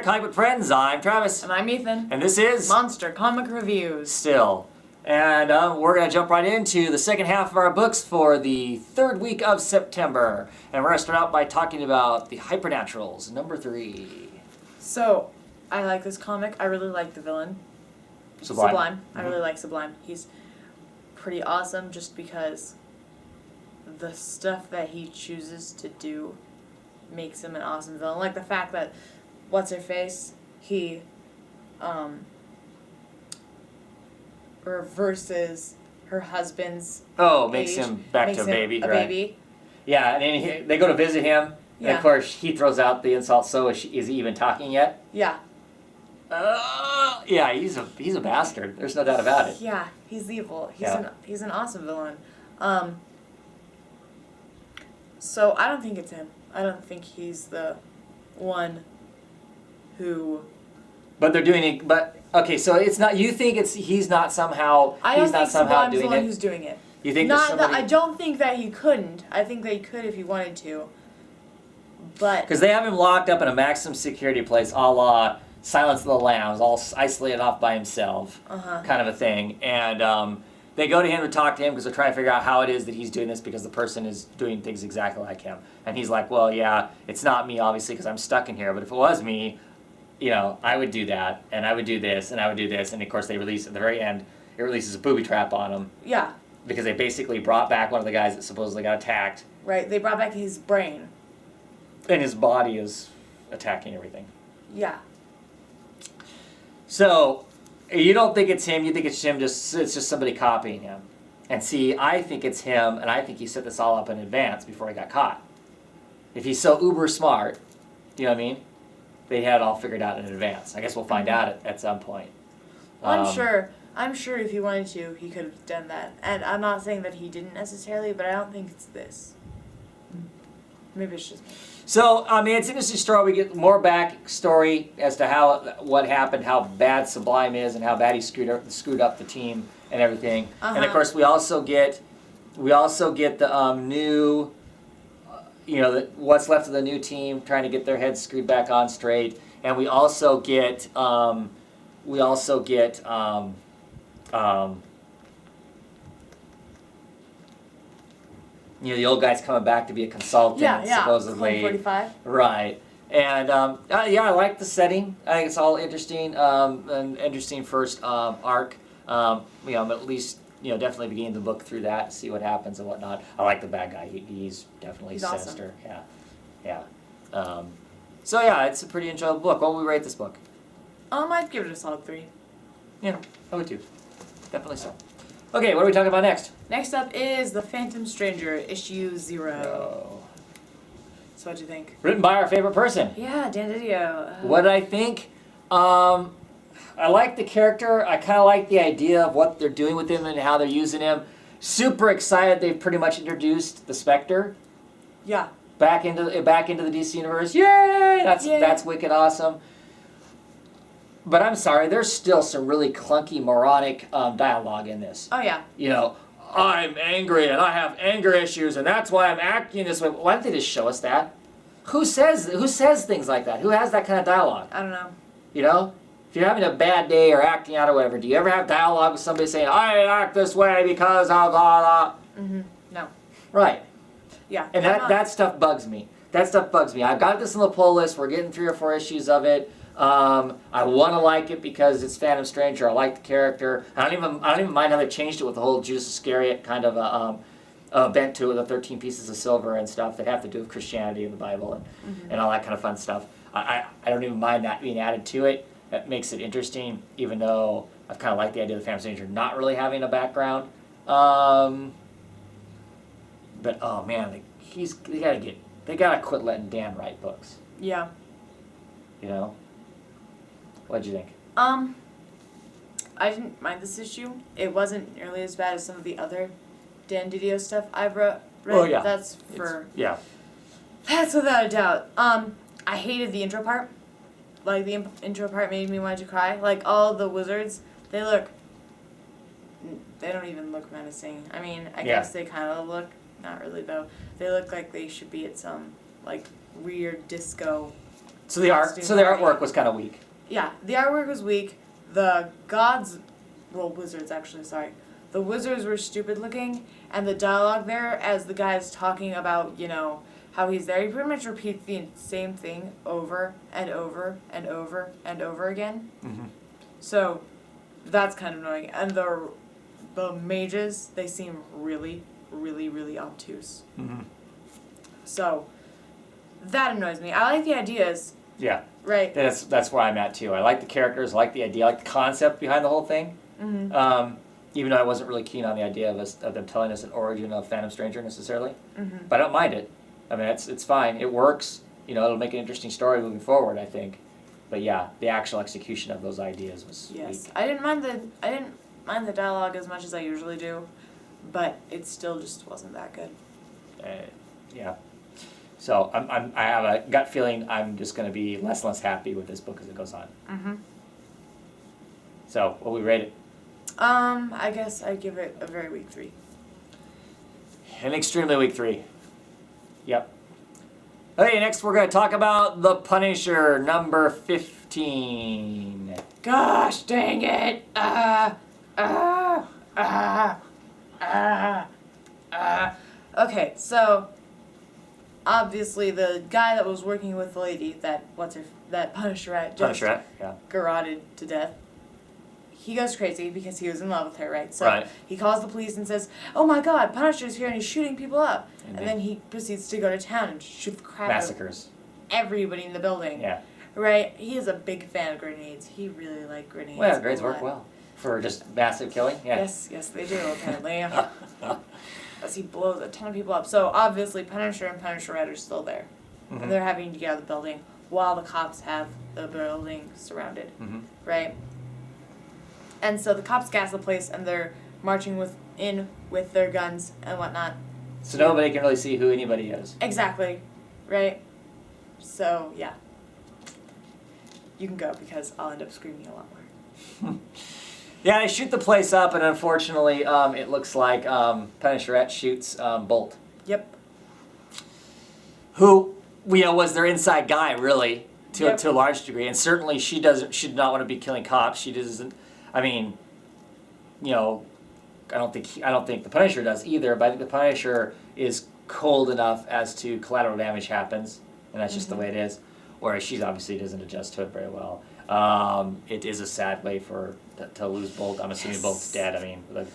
Comic Book Friends. I'm Travis. And I'm Ethan. And this is Monster Comic Reviews. Still. And we're going to jump right into the second half of our books for the third week of September. And we're going to start out by talking about the Hypernaturals, number 3. So, I like this comic. I really like the villain. Sublime. I really like Sublime. He's pretty awesome just because the stuff that he chooses to do makes him an awesome villain. Like the fact that What's-Her-Face, he reverses her husband's makes age, him back makes to a him baby. a Right. baby. Yeah, and then they go to visit him. And Yeah. of course, he throws out the insult, so is he even talking yet? Yeah. Yeah, he's a bastard. There's no doubt about it. Yeah, he's evil. He's an awesome villain. So I don't think it's him. I don't think he's the one who. But they're doing it. But okay, so it's not. You think he's not somehow. I don't he's not think somehow Sublime's doing the one it. who's doing it. You think Not somebody, that I don't think that he couldn't. I think that he could if he wanted to. But because they have him locked up in a maximum security place, a la Silence of the Lambs, all isolated off by himself, kind of a thing. And they go to him to talk to him because they're trying to figure out how it is that he's doing this because the person is doing things exactly like him. And he's like, well, yeah, it's not me, obviously, because I'm stuck in here. But if it was me, I would do that, and I would do this, and I would do this. And, of course, they release, at the very end, it releases a booby trap on him. yeah, Because they basically brought back one of the guys that supposedly got attacked. right. They brought back his brain. And his body is attacking everything. Yeah. So, you don't think it's him, you think it's him, it's just somebody copying him. And see, I think it's him, and I think he set this all up in advance before he got caught. If he's so uber smart, you know what I mean? They had it all figured out in advance. I guess we'll find out at some point. Well, I'm sure if he wanted to, he could have done that. And I'm not saying that he didn't necessarily, but I don't think it's this. Maybe it's just me. So, I mean, it's an interesting story. We get more backstory as to what happened, how bad Sublime is, and how bad he screwed up the team and everything. And of course, we also get the new, what's left of the new team trying to get their heads screwed back on straight. And we also get the old guy's coming back to be a consultant, supposedly. 45. Right. And, I like the setting. I think it's all interesting, an interesting first arc. At least, definitely beginning the book through that, see what happens and whatnot. I like the bad guy. He's definitely sinister. Awesome. Yeah. It's a pretty enjoyable book. What would we rate this book? I'd give it a solid 3. Yeah, I would too. Definitely so. Okay, what are we talking about next? Next up is The Phantom Stranger, issue 0. Oh. So what'd you think? Written by our favorite person. Yeah, Dan Didio. What did I think? I like the character. I kind of like the idea of what they're doing with him and how they're using him. Super excited they've pretty much introduced the Spectre Yeah. back into the DC universe. Yay! That's wicked awesome. But I'm sorry, there's still some really clunky, moronic dialogue in this. Oh, yeah. I'm angry and I have anger issues and that's why I'm acting this way. Why don't they just show us that? Who says things like that? Who has that kind of dialogue? I don't know. If you're having a bad day or acting out or whatever, do you ever have dialogue with somebody saying, I act this way because of blah, blah? Mm-hmm. No. Right. Yeah. And that stuff bugs me. I've got this on the pull list. We're getting 3 or 4 issues of it. I want to like it because it's Phantom Stranger. I like the character. I don't even mind how they changed it with the whole Judas Iscariot kind of bent to it, the 13 pieces of silver and stuff that have to do with Christianity and the Bible and all that kind of fun stuff. I don't even mind that being added to it. That makes it interesting, even though I've kind of liked the idea of the Phantom Stranger not really having a background. But oh man, they gotta quit letting Dan write books. Yeah. What'd you think? I didn't mind this issue. It wasn't nearly as bad as some of the other Dan Didio stuff I've read. Oh, yeah. That's That's without a doubt. I hated the intro part. Like, the intro part made me want to cry. Like, all the wizards, they don't even look menacing. I mean, I guess they kind of look, not really though. They look like they should be at some, like, weird disco So the artwork was kind of weak. Yeah, the artwork was weak. The wizards actually, sorry. The wizards were stupid looking, and the dialogue there, as the guy's talking about, how he's there, he pretty much repeats the same thing over and over and over and over again. Mm-hmm. So that's kind of annoying. And the mages, they seem really, really, really obtuse. Mm-hmm. So that annoys me. I like the ideas. Yeah. Right. That's where I'm at too. I like the characters, I like the idea, I like the concept behind the whole thing. Mm-hmm. Even though I wasn't really keen on the idea of them telling us an origin of Phantom Stranger necessarily. Mm-hmm. But I don't mind it. I mean, it's fine. It works. It'll make an interesting story moving forward, I think. But yeah, the actual execution of those ideas was weak. I didn't mind the dialogue as much as I usually do, but it still just wasn't that good. Yeah. So I have a gut feeling I'm just going to be less and less happy with this book as it goes on. Mm-hmm. So what we rate it? I guess I'd give it a very weak 3. An extremely weak 3. Yep. Okay, next we're going to talk about The Punisher, number 15. Gosh dang it! Okay, so obviously the guy that was working with the lady that Punisher just garroted to death. He goes crazy because he was in love with her, right? So he calls the police and says, "Oh my God, Punisher's here and he's shooting people up." And then he proceeds to go to town and shoot the crap massacres out of everybody in the building. Yeah. Right? He is a big fan of grenades. He really liked grenades. Well, grenades work well for just massive killing. Yeah. Yes, they do apparently. As he blows a ton of people up. So obviously Punisher and Punisher Red are still there. Mm-hmm. And they're having to get out of the building while the cops have the building surrounded. Mm-hmm. Right? And so the cops gas the place and they're marching in with their guns and whatnot. So nobody can really see who anybody is. Exactly. Right? So, yeah. You can go because I'll end up screaming a lot more. Yeah, they shoot the place up, and unfortunately, it looks like Punisherette shoots Bolt. Yep. Who, was their inside guy, really, Yep. to a large degree. And certainly she did not want to be killing cops. She doesn't, I don't think the Punisher does either, but I think the Punisher is cold enough as to collateral damage happens, and that's just the way it is. Whereas she obviously doesn't adjust to it very well. It is a sad way to lose Bolt. I'm assuming Bolt's dead. He has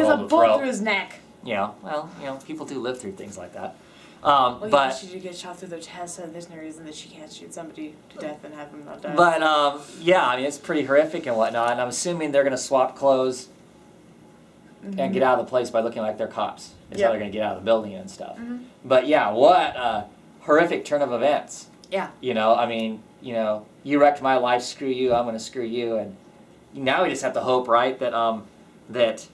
a bullet through his neck. Yeah, well, people do live through things like that. She did get shot through their chest, so there's no reason that she can't shoot somebody to death and have them not die. But, it's pretty horrific and whatnot, and I'm assuming they're going to swap clothes and get out of the place by looking like they're cops. Is how they're going to get out of the building and stuff. Mm-hmm. But, yeah, what a horrific turn of events. Yeah. You wrecked my life, screw you, I'm going to screw you, and now we just have to hope, right, that that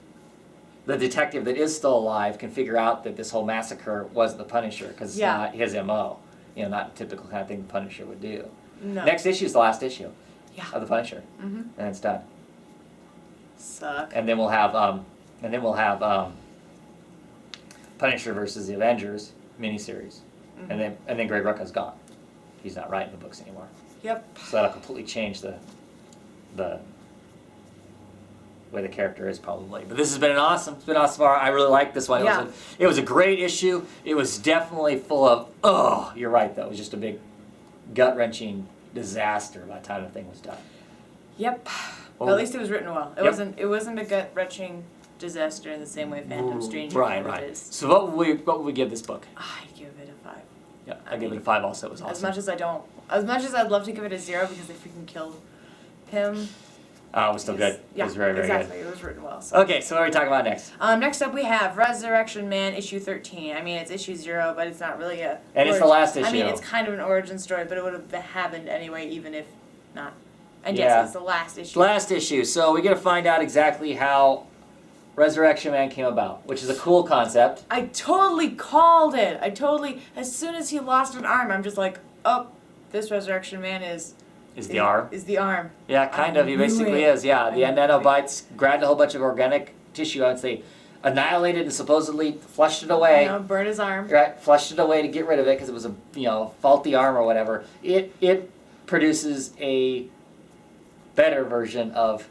the detective that is still alive can figure out that this whole massacre wasn't the Punisher, because it's not his MO. Not the typical kind of thing the Punisher would do. No. Next issue is the last issue of the Punisher, mm-hmm. and it's done. Suck. And then we'll have Punisher versus the Avengers miniseries, mm-hmm. and then Greg Rucka's gone. He's not writing the books anymore. Yep. So that'll completely change the way the character is probably. But this has been awesome. It's been awesome. I really like this one. It was a great issue. It was definitely full of, you're right though. It was just a big gut-wrenching disaster by the time the thing was done. Yep. But at least it was written well. It wasn't a gut-wrenching disaster in the same way Phantom Stranger is. So what would we give this book? I'd give it a 5. Yeah, I'd give it a 5 also. It was awesome. As much as I'd love to give it a 0 because they freaking killed him. It was still good. Yeah, it was very, very exactly. good. It was written well. So. Okay, so what are we talking about next? Next up we have Resurrection Man issue 13. I mean, it's issue 0, but it's not really a... And it's the last issue. I mean, it's kind of an origin story, but it would have happened anyway, even if not. And yes, it's the last issue. Last issue. So we got to find out exactly how Resurrection Man came about, which is a cool concept. I totally called it. As soon as he lost an arm, I'm just like, oh, this Resurrection Man is the arm. Is the arm. Yeah, kind of. He basically is, yeah. The nanobites grabbed a whole bunch of organic tissue, I would say, annihilated and supposedly flushed it away. Burned his arm. Right, flushed it away to get rid of it because it was a faulty arm or whatever. It produces a better version of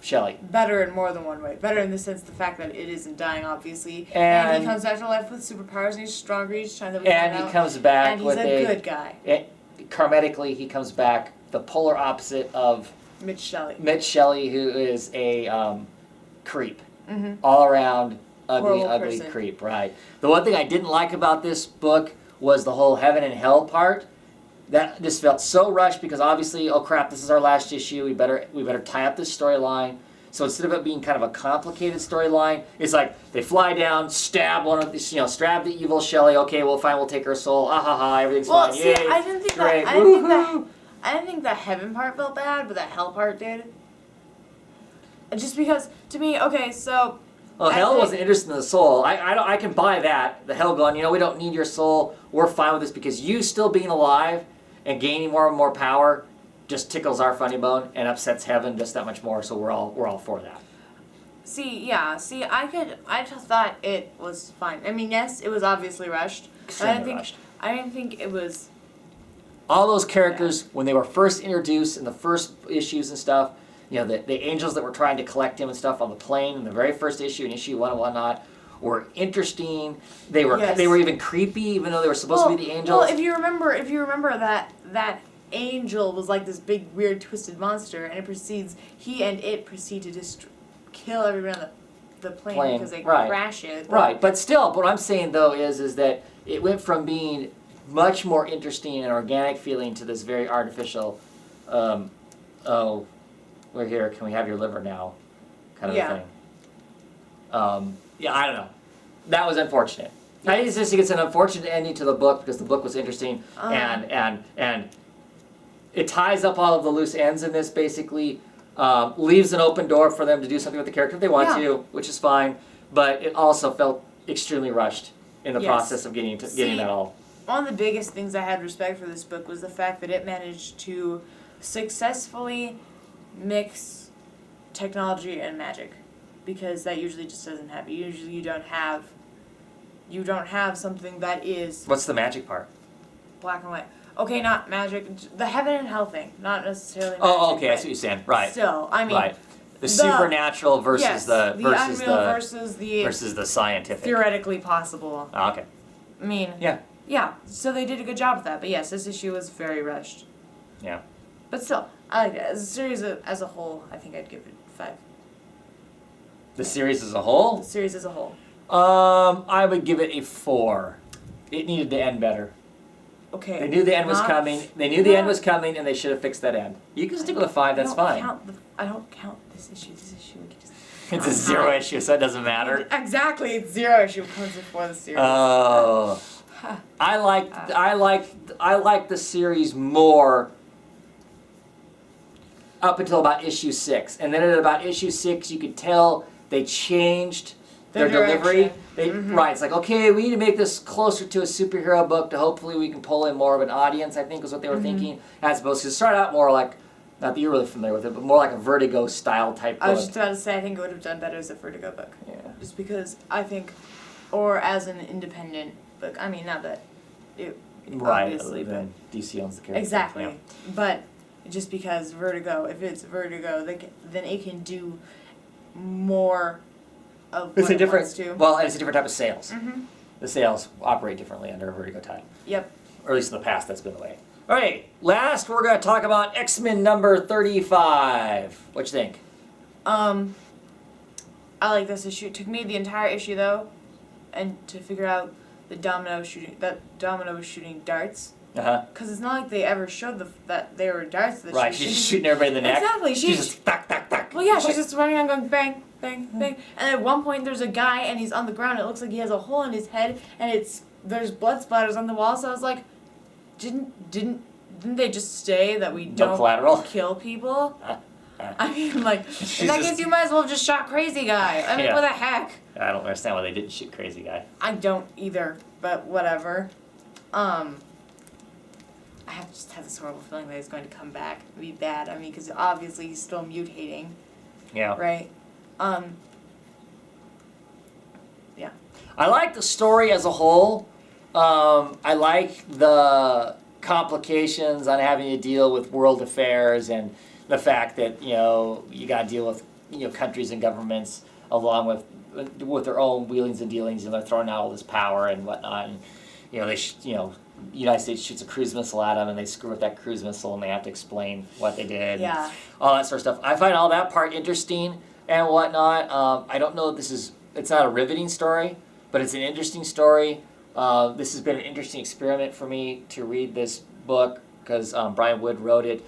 Shelley. Better in more than one way. Better in the sense the fact that it isn't dying, obviously. And he comes back to life with superpowers and he's stronger each time that we and find he out. comes back And with he's a good guy. Karmatically, he comes back the polar opposite of Mitch Shelley. Mitch Shelley, who is a creep. Mm-hmm. All around ugly Horrible person. creep, right. The one thing I didn't like about this book was the whole heaven and hell part. That just felt so rushed because obviously, oh crap, this is our last issue. We better tie up this storyline. So instead of it being kind of a complicated storyline, it's like they fly down, stab one of these, stab the evil Shelley. Okay, well fine, we'll take her soul. Ah ha ha, everything's fine. See, Yay, I didn't think great. that. I didn't think the heaven part felt bad, but the hell part did. Just because, to me, okay, so. Well, hell wasn't interested in the soul. I can buy that. The hell going, we don't need your soul. We're fine with this because you still being alive and gaining more and more power just tickles our funny bone and upsets heaven just that much more. So we're all for that. I just thought it was fine. I mean, yes, it was obviously rushed. Extremely rushed. I didn't think it was. All those characters, when they were first introduced in the first issues and stuff, the angels that were trying to collect him and stuff on the plane in the very first issue, in issue 1 and whatnot, were interesting. They were even creepy, even though they were supposed to be the angels. Well, if you remember that angel was like this big, weird, twisted monster, and he and it proceed to just kill everyone on the plane because they crash it. Right, but still, what I'm saying though is that it went from being much more interesting and organic feeling to this very artificial, we're here, can we have your liver now, kind of a thing. I don't know. That was unfortunate. Yes. I just think it's an unfortunate ending to the book because the book was interesting and it ties up all of the loose ends in this basically, leaves an open door for them to do something with the character if they want to, which is fine, but it also felt extremely rushed in the process of getting that all. One of the biggest things I had respect for this book was the fact that it managed to successfully mix technology and magic, because that usually just doesn't happen. Usually you don't have something that is. What's the magic part? Black and white. Okay, not magic. The heaven and hell thing, not necessarily. Magic, oh, okay, I see what you're saying. Right. Still, I mean. Right. The supernatural versus the versus the scientific. Theoretically possible. Oh, okay. I mean. Yeah. Yeah. So they did a good job with that, but yes, this issue was very rushed. Yeah. But still, I like it. As a series as a whole, I think I'd give it 5. The series as a whole? The series as a whole. I would give it a 4. It needed to end better. Okay. They knew the end was coming. They knew the end was coming, and they should have fixed that end. You can stick with a 5. That's fine. I don't count this issue. This issue we can just. It's a 0 issue, so it doesn't matter. Exactly, it's 0 issue. It comes before the series. Oh. I like the series more up until about issue 6, and then at about issue 6, you could tell they changed their delivery. Right, it's like, okay, we need to make this closer to a superhero book to hopefully we can pull in more of an audience, I think was what they were thinking, as opposed to start out more like, not that you're really familiar with it, but more like a Vertigo style type book. I was just about to say, I think it would have done better as a Vertigo book. Yeah. Just because I think, or as an independent book. I mean, not that it obviously, but DC owns the character. Exactly, yeah. But just because Vertigo, if it's Vertigo, then it can do more of what it wants to. Well, and it's a different type of sales. Mm-hmm. The sales operate differently under a Vertigo type. Yep. Or at least in the past, that's been the way. All right, last we're going to talk about X-Men number 35. What you think? I like this issue. It took me the entire issue though, and to figure out that Domino was shooting darts. Because it's not like they ever showed that they were darts. Right, she's just shooting everybody in the neck. Exactly. She's just thack, thack, thack. Well, yeah, she's just running around going bang, bang, bang. And at one point there's a guy and he's on the ground. It looks like he has a hole in his head and there's blood splatters on the wall. So I was like, didn't they just say that we don't kill people? I mean, like, in that case, you might as well have just shot Crazy Guy. I mean, what the heck? I don't understand why they didn't shoot Crazy Guy. I don't either, but whatever. I just have this horrible feeling that he's going to come back and be bad. I mean, because obviously he's still mutating. Yeah. Right? Yeah. I like the story as a whole. I like the complications on having to deal with world affairs and the fact that you got to deal with countries and governments along with their own wheelings and dealings, and they're throwing out all this power and whatnot, and United States shoots a cruise missile at them, and they screw up that cruise missile, and they have to explain what they did. Yeah. All that sort of stuff. I find all that part interesting and whatnot. I don't know if it's not a riveting story, but it's an interesting story. This has been an interesting experiment for me to read this book because Brian Wood wrote it.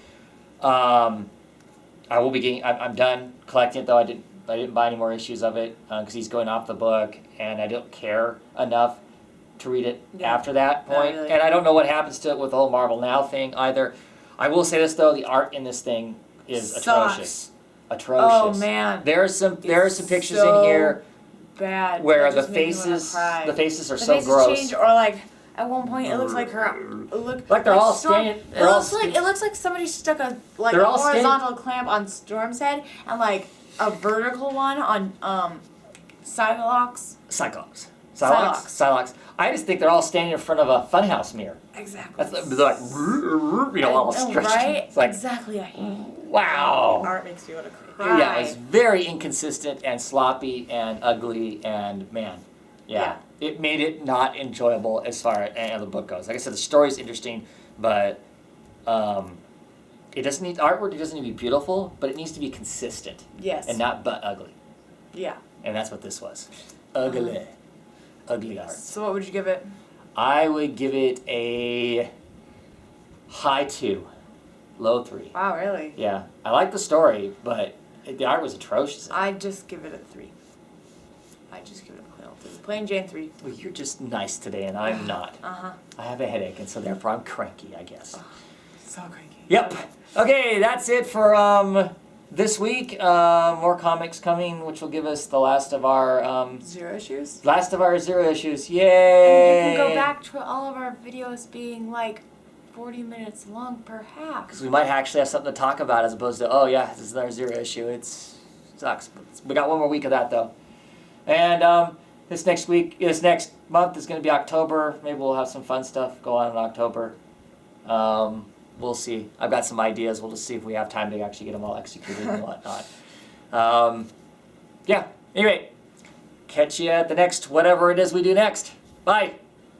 I will be getting. I'm done collecting it though. I didn't buy any more issues of it because he's going off the book, and I don't care enough to read it after that point. Really. And I don't know what happens to it with the whole Marvel Now thing either. I will say this though: the art in this thing is atrocious. Atrocious. Oh man. There are some pictures in here bad. where That the just made me wanna faces cry. are The so faces gross. change, or like at one point it looks like Like they're all Storm- standing. It looks like somebody stuck a They're all horizontal clamp on Storm's head and like a vertical one on Psylocke. Psylocke. I just think they're all standing in front of a funhouse mirror. Exactly. That's like all stretched. Right? It's like, Exactly. wow. Art makes me want to cry. Yeah, it's very inconsistent and sloppy and ugly and man, yeah. It made it not enjoyable as far as the book goes. Like I said, the story's interesting, but it doesn't need artwork. It doesn't need to be beautiful, but it needs to be consistent. Yes. And not but ugly. Yeah. And that's what this was. Ugly. Ugly art. So what would you give it? I would give it a high 2, low 3. Wow, really? Yeah, I like the story, but the art was atrocious. I'd just give it a 3. I'd just give it a plain Jane 3. Well, you're just nice today, and I'm not. I have a headache, and so therefore I'm cranky, I guess. So cranky. Yep. Okay, that's it for this week. More comics coming, which will give us the last of our 0 issues? Last of our 0 issues. Yay! And you can go back to all of our videos being like 40 minutes long, perhaps. Because we might actually have something to talk about as opposed to, oh yeah, this is our 0 issue. It sucks. We got one more week of that though. And this next month is going to be October. Maybe we'll have some fun stuff go on in October. We'll see. I've got some ideas. We'll just see if we have time to actually get them all executed and whatnot. Yeah. Anyway, catch you at the next whatever it is we do next. Bye.